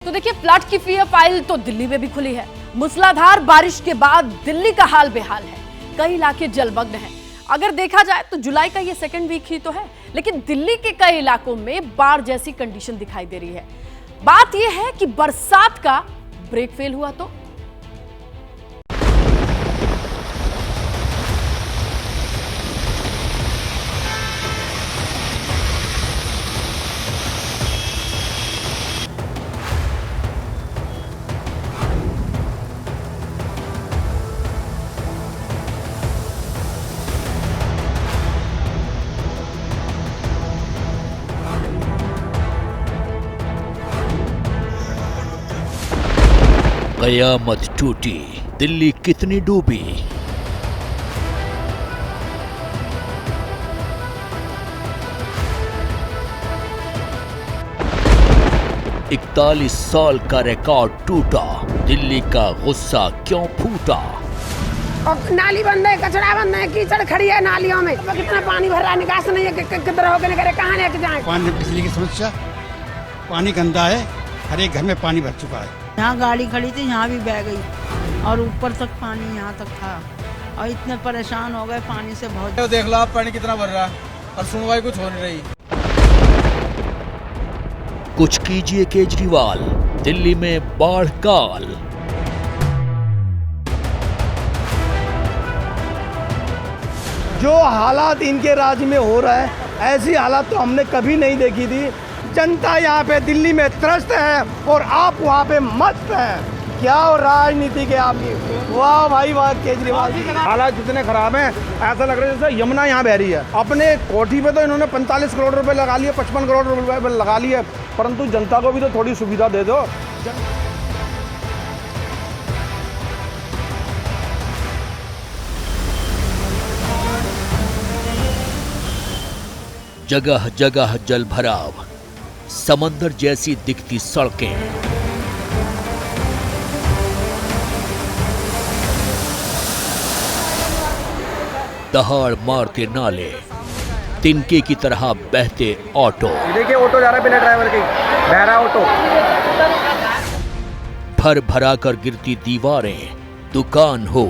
तो देखिए, फ्लड की फाइल तो दिल्ली में भी खुली है। मूसलाधार बारिश के बाद दिल्ली का हाल बेहाल है। कई इलाके जलमग्न हैं। अगर देखा जाए तो जुलाई का ये सेकंड वीक ही तो है, लेकिन दिल्ली के कई इलाकों में बाढ़ जैसी कंडीशन दिखाई दे रही है। बात यह है कि बरसात का ब्रेक फेल हुआ तो कयामत टूटी, दिल्ली कितनी डूबी। इकतालीस साल का रिकॉर्ड टूटा, दिल्ली का गुस्सा क्यों फूटा। अब नाली बंद है, कचरा बंद है, कीचड़ खड़ी है नालियों में। तो कितना पानी भर रहा है, निकास नहीं है, किधर होके निकले, कहाँ लेके जाएं। पानी बिजली की समस्या, पानी गंदा है, हर एक घर में पानी भर चुका है। यहाँ गाड़ी खड़ी थी, यहाँ भी बह गई और ऊपर तक पानी यहाँ तक था और इतने परेशान हो गए पानी से बहुत। तो देख लो आप पानी कितना भर रहा है और सुनवाई कुछ हो नहीं रही। कुछ कीजिए केजरीवाल, दिल्ली में बाढ़ काल। जो हालात इनके राज्य में हो रहा है, ऐसी हालात तो हमने कभी नहीं देखी थी। जनता यहाँ पे दिल्ली में त्रस्त है और आप वहाँ पे मस्त हैं। क्या राजनीति के आपकी, वाह भाई वाह केजरीवाल जी। हालात जितने खराब हैं, ऐसा लग रहा है जैसे यमुना यहाँ बह रही है। अपने कोठी पे तो इन्होंने 45 करोड़ रुपए लगा लिए, 55 करोड़ रुपए लगा लिए, परंतु जनता को भी तो थोड़ी सुविधा दे दो। जगह जगह जल भराव, समंदर जैसी दिखती सड़कें। दहाड़ मारते नाले, तिनके की तरह बहते ऑटो। देखिए ऑटो जा रहा है बिना ड्राइवर के, बहरा ऑटो। भर भरा कर गिरती दीवारें, दुकान हो,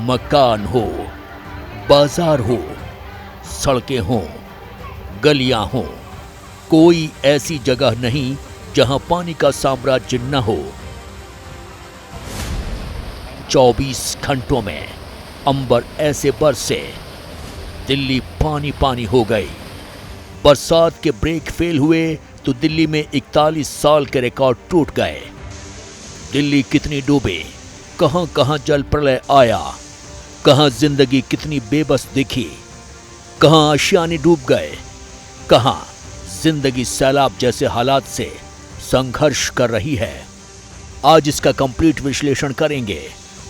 मकान हो, बाजार हो, सड़कें हो, गलियां हो, कोई ऐसी जगह नहीं जहां पानी का साम्राज्य न हो। 24 घंटों में अंबर ऐसे बरसे, दिल्ली पानी पानी हो गई। बरसात के ब्रेक फेल हुए तो दिल्ली में 41 साल के रिकॉर्ड टूट गए। दिल्ली कितनी डूबे, कहां कहां जल प्रलय आया, कहां जिंदगी कितनी बेबस दिखी, कहां आशियाने डूब गए, कहां जिंदगी सैलाब जैसे हालात से संघर्ष कर रही है। आज इसका कंप्लीट विश्लेषण करेंगे।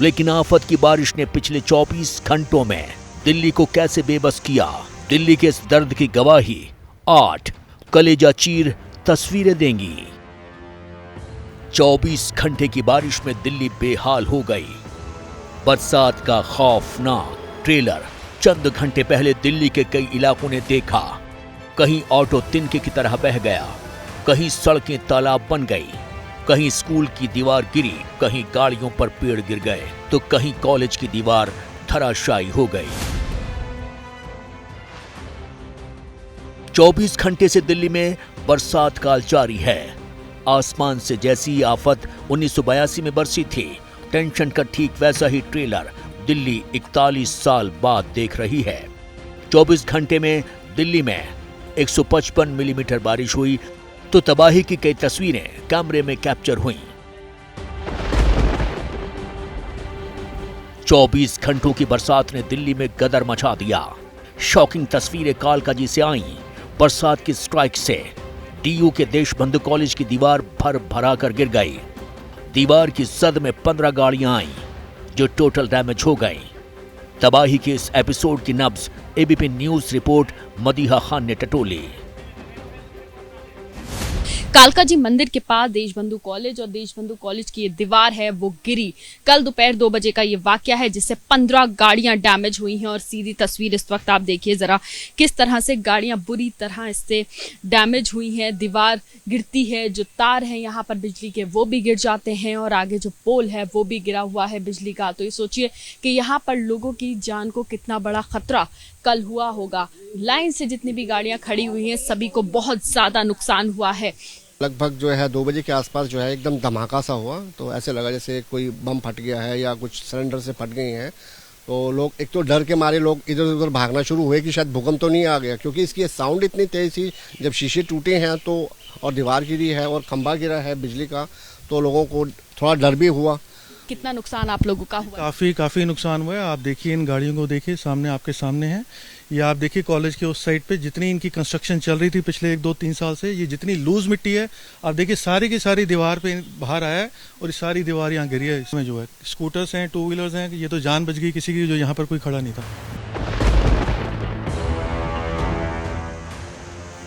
लेकिन आफत की बारिश ने पिछले 24 घंटों में दिल्ली को कैसे बेबस किया, दिल्ली के इस दर्द की गवाही 8 कलेजा चीर तस्वीरें देंगी। 24 घंटे की बारिश में दिल्ली बेहाल हो गई। बरसात का खौफनाक ट्रेलर चंद घंटे पहले दिल्ली के कई इलाकों ने देखा। कहीं ऑटो तिनके की तरह बह गया, कहीं सड़कें तालाब बन गई, कहीं स्कूल की दीवार गिरी, कहीं गाड़ियों पर पेड़ गिर गए, तो कहीं कॉलेज की दीवार धराशायी हो गई। 24 घंटे से दिल्ली में बरसात काल जारी है। आसमान से जैसी आफत 1982 में बरसी थी, टेंशन का ठीक वैसा ही ट्रेलर दिल्ली 41 साल बाद देख रही है। 24 घंटे में दिल्ली में 155 मिलीमीटर बारिश हुई तो तबाही की कई तस्वीरें कैमरे में कैप्चर हुईं। 24 घंटों की बरसात ने दिल्ली में गदर मचा दिया। शॉकिंग तस्वीरें कालकाजी से आईं। बरसात की स्ट्राइक से डीयू के देशबंधु कॉलेज की दीवार भर भरा कर गिर गई। दीवार की जद में 15 गाड़ियां आईं जो टोटल डैमेज हो गईं। तबाही के इस एपिसोड की नब्ज ABP news report Madiha Khan ने टटोली। कालका जी मंदिर के पास देशबंधु कॉलेज और देशबंधु कॉलेज की ये दीवार है वो गिरी। कल दोपहर 2 बजे का ये वाकया है जिससे 15 गाड़ियां डैमेज हुई हैं और सीधी तस्वीर इस वक्त आप देखिए जरा किस तरह से गाड़ियां बुरी तरह इससे डैमेज हुई हैं। दीवार गिरती है, जो तार हैं यहाँ पर बिजली के वो भी गिर जाते हैं और आगे जो पोल है वो भी गिरा हुआ है बिजली का। तो ये सोचिए कि यहाँ पर लोगों की जान को कितना बड़ा खतरा कल हुआ होगा। लाइन से जितनी भी गाड़ियां खड़ी हुई हैं सभी को बहुत ज्यादा नुकसान हुआ है। लगभग जो है 2 बजे के आसपास जो है एकदम धमाका सा हुआ, तो ऐसे लगा जैसे कोई बम फट गया है या कुछ सिलेंडर से फट गई हैं। तो लोग एक तो डर के मारे लोग इधर उधर भागना शुरू हुए कि शायद भूकंप तो नहीं आ गया, क्योंकि इसकी साउंड इतनी तेज थी। जब शीशे टूटे हैं तो और दीवार गिरी है और खंभा गिरा है बिजली का, तो लोगों को थोड़ा डर भी हुआ। कितना नुकसान आप लोगों का हुआ? काफ़ी नुकसान हुआ है। आप देखिए इन गाड़ियों को, देखिए सामने आपके सामने है। ये आप देखिए कॉलेज के उस साइड पे जितनी इनकी कंस्ट्रक्शन चल रही थी पिछले 1-2-3 साल से, ये जितनी लूज मिट्टी है आप देखिए सारी की सारी दीवार पे बाहर आया है और ये सारी दीवार यहाँ गिरी है। इसमें जो है स्कूटर्स हैं, 2 व्हीलर्स हैं, ये तो जान बच गई किसी की जो यहाँ पर कोई खड़ा नहीं था।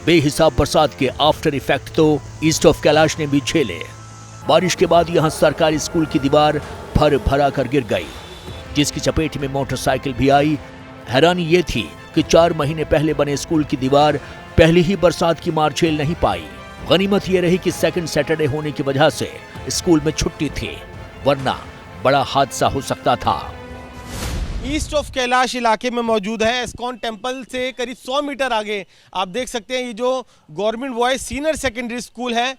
बेहिसाब बरसात के आफ्टर इफेक्ट तो ईस्ट ऑफ कैलाश ने भी झेले। बारिश के बाद यहां सरकारी स्कूल की दीवार भर भरा कर गिर गई, जिसकी चपेट में मोटरसाइकिल भी आई। हैरानी ये थी कि 4 महीने पहले बने स्कूल की दीवार पहली ही बरसात की मार झेल नहीं पाई। गनीमत ये रही कि सेकंड सैटरडे होने की वजह से स्कूल में छुट्टी थी, वरना बड़ा हादसा हो सकता था। ईस्ट ऑफ कैलाश इलाके में मौजूद है। एस्कॉन टेम्पल से करीब 100 मीटर आगे आप देख सकते हैं ये जो government boys senior secondary school है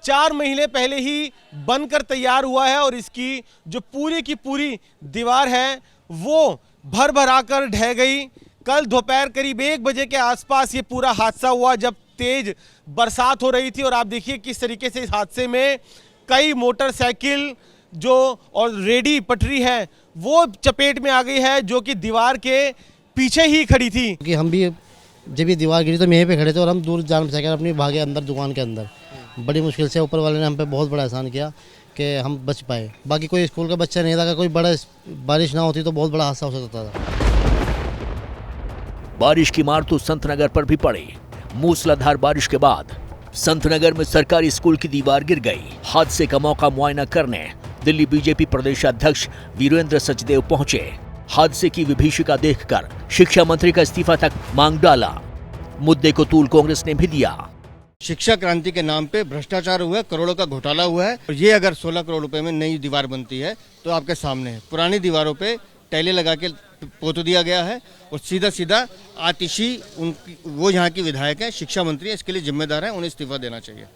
4 महीने पहले ही बनकर तैयार हुआ है और इसकी जो पूरी की पूरी दीवार है वो भर भरा कर ढह गई। कल दोपहर करीब 1 बजे के आसपास ये पूरा हादसा हुआ जब तेज बरसात हो रही थी और आप देखिए किस तरीके से इस हादसे में कई मोटरसाइकिल जो और रेडी पटरी है वो चपेट में आ गई है, जो कि दीवार के पीछे ही खड़ी थी। कि हम भी जब ये दीवार गिरी तो यहीं पे खड़े थे और हम दूर जान बचाकर अपनी भागे अंदर दुकान के अंदर। बड़ी मुश्किल से ऊपर वाले ने हम पे बहुत बड़ा एहसान किया कि हम बच पाए। बाकी कोई स्कूल का बच्चा नहीं था, अगर कोई बड़ा बारिश ना होती तो बहुत बड़ा हादसा हो सकता था। बारिश की मार तो संतनगर पर भी पड़ी। मूसलाधार बारिश के बाद संतनगर में सरकारी स्कूल की दीवार गिर गई। हादसे का मौका मुआयना करने दिल्ली बीजेपी प्रदेशाध्यक्ष वीरेंद्र सचदेव पहुंचे। हादसे की विभीषिका देखकर शिक्षा मंत्री का इस्तीफा तक मांग डाला। मुद्दे को तूल कांग्रेस ने भी दिया। शिक्षा क्रांति के नाम पे भ्रष्टाचार हुआ है, करोड़ों का घोटाला हुआ है। और ये अगर 16 करोड़ रुपए में नई दीवार बनती है तो आपके सामने है। पुरानी दीवारों पे टाइलें लगा के पोत दिया गया है और सीधा सीधा आतिशी उनकी वो यहाँ की विधायक है, शिक्षा मंत्री है, इसके लिए जिम्मेदार है, उन्हें इस्तीफा देना चाहिए।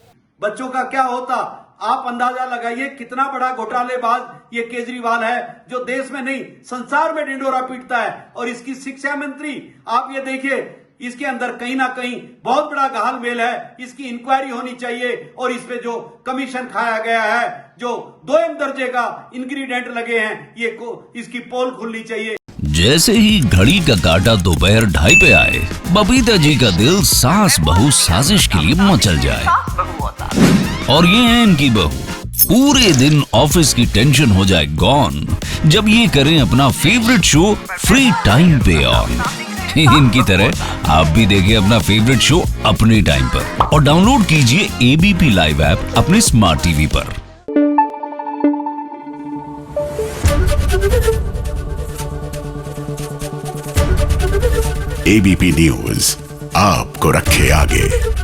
बच्चों का क्या होता आप अंदाजा लगाइए। कितना बड़ा घोटालेबाज ये केजरीवाल है जो देश में नहीं संसार में ढिंडोरा पीटता है। और इसकी शिक्षा मंत्री आप ये देखिए, इसके अंदर कहीं ना कहीं बहुत बड़ा घालमेल है। इसकी इंक्वायरी होनी चाहिए और इस पे जो कमीशन खाया गया है, जो 2M दर्जे का इंग्रेडिएंट लगे हैं, ये इसकी पोल खुलनी चाहिए। जैसे ही घड़ी का काटा दोपहर 2:30 पे आए, बबीता जी का दिल सास बहू साजिश के लिए मचल जाए। और ये है इनकी बहू, पूरे दिन ऑफिस की टेंशन हो जाए गॉन जब ये करें अपना फेवरेट शो फ्री टाइम पे ऑन। इनकी तरह आप भी देखिए अपना फेवरेट शो अपने टाइम पर और डाउनलोड कीजिए ABP लाइव ऐप अपने स्मार्ट टीवी पर। ABP न्यूज आपको रखे आगे।